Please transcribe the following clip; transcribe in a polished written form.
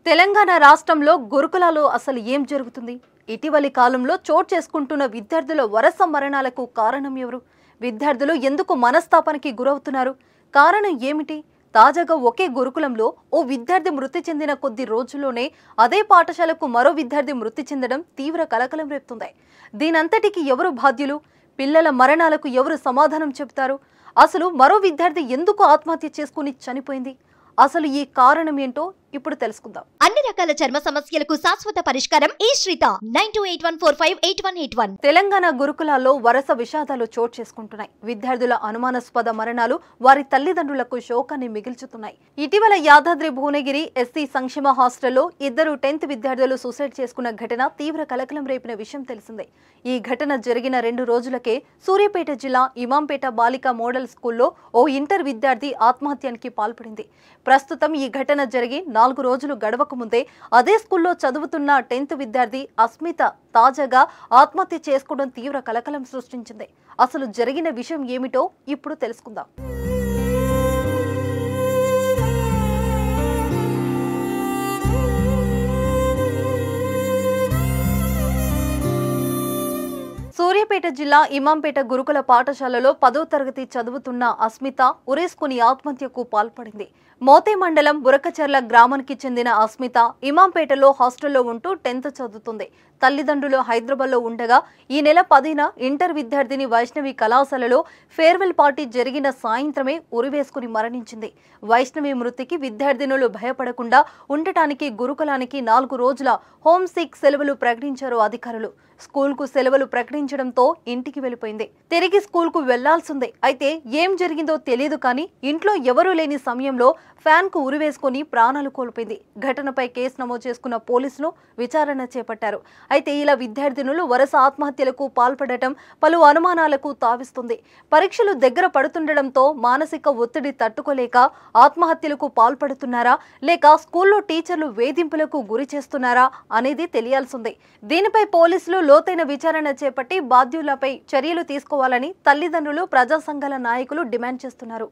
తెలంగాణ రాష్ట్రంలో గురుకులాల్లో అసలు ఏం జరుగుతుంది? ఇటీవలి కాలంలో చోటు చేసుకుంటున్న విద్యార్థుల వరుస మరణాలకు కారణం ఎవరు? విద్యార్థులు ఎందుకు మనస్తాపానికి గురవుతున్నారు? కారణం ఏమిటి? తాజాగా ఒకే గురుకులంలో ఓ విద్యార్థి మృతి చెందిన కొద్ది రోజుల్లోనే అదే పాఠశాలకు మరో విద్యార్థి మృతి చెందడం తీవ్ర కలకలం రేపుతుంది. దీనంతటికి ఎవరు బాధ్యులు? పిల్లల మరణాలకు ఎవరు సమాధానం చెబుతారు? అసలు మరో విద్యార్థి ఎందుకు ఆత్మహత్య చేసుకుని చనిపోయింది? అసలు ఈ కారణం ఏంటో ఇప్పుడు తెలుసుకుందాం. అన్ని రకాల చర్మ సమస్యలకు శాశ్వత పరిష్కారం ఈ శ్రీత 9281458181. తెలంగాణ గురుకులాల్లో వరుస విషాదాలు చోటు చేసుకుంటున్నాయి. విద్యార్థుల అనుమానాస్పద మరణాలు వారి తల్లిదండ్రులకు శోకాన్ని మిగిల్చుతున్నాయి. ఇటీవల యాదాద్రి భువనగిరి ఎస్సీ సంక్షేమ హాస్టల్లో ఇద్దరు 10th విద్యార్థులు సూసైడ్ చేసుకున్న ఘటన తీవ్ర కలకలం రేపిన విషయం తెలిసిందే. ఈ ఘటన జరిగిన 2 రోజులకే సూర్యాపేట జిల్లా ఇమాంపేట బాలికా మోడల్ స్కూల్లో ఓ ఇంటర్ విద్యార్థి ఆత్మహత్యానికి పాల్పడింది. ప్రస్తుతం ఈ ఘటన జరిగి 4 రోజులు గడవక ముందే అదే స్కూల్లో చదువుతున్న 10th విద్యార్థి అస్మిత తాజాగా ఆత్మహత్య చేసుకోవడం తీవ్ర కలకలం సృష్టించింది. అసలు జరిగిన విషయం ఏమిటో ఇప్పుడు తెలుసుకుందాం. సూర్యాపేట జిల్లా ఇమాంపేట గురుకుల పాఠశాలలో 10వ తరగతి చదువుతున్న అస్మిత ఉరేసుకుని ఆత్మహత్యకు పాల్పడింది. మోతే మండలం బురకచర్ల గ్రామానికి చెందిన అస్మిత ఇమాంపేటలో హాస్టల్లో ఉంటూ 10th చదువుతుంది. తల్లిదండ్రులు హైదరాబాద్లో ఉండగా ఈ నెల 10న ఇంటర్ విద్యార్థిని వైష్ణవి కళాశాలలో ఫేర్వెల్ పార్టీ జరిగిన సాయంత్రమే ఉరివేసుకుని మరణించింది. వైష్ణవి మృతికి విద్యార్థినులు భయపడకుండా ఉండటానికి గురుకులానికి 4 రోజుల హోమ్ సిక్ సెలవులు ప్రకటించారు అధికారులు. స్కూల్కు సెలవులు ప్రకటించడంతో ఇంటికి వెళ్లిపోయింది. తిరిగి స్కూల్కు వెళ్లాల్సిందే. అయితే ఏం జరిగిందో తెలియదు కానీ ఇంట్లో ఎవరూ లేని సమయంలో ఫ్యాన్కు ఉరివేసుకుని ప్రాణాలు కోల్పోయింది. ఘటనపై కేసు నమోదు చేసుకున్న పోలీసులు విచారణ చేపట్టారు. అయితే ఇలా విద్యార్థినులు వరుస ఆత్మహత్యలకు పాల్పడటం పలు అనుమానాలకు తావిస్తుంది. పరీక్షలు దగ్గర పడుతుండటంతో మానసిక ఒత్తిడి తట్టుకోలేక ఆత్మహత్యలకు పాల్పడుతున్నారా లేక స్కూల్లో టీచర్లు వేధింపులకు గురి చేస్తున్నారా అనేది తెలియాల్సిందే. దీనిపై పోలీసులు లోతైన విచారణ చేపట్టి బాధ్యులపై చర్యలు తీసుకోవాలని తల్లిదండ్రులు, ప్రజా సంఘాల నాయకులు డిమాండ్ చేస్తున్నారు.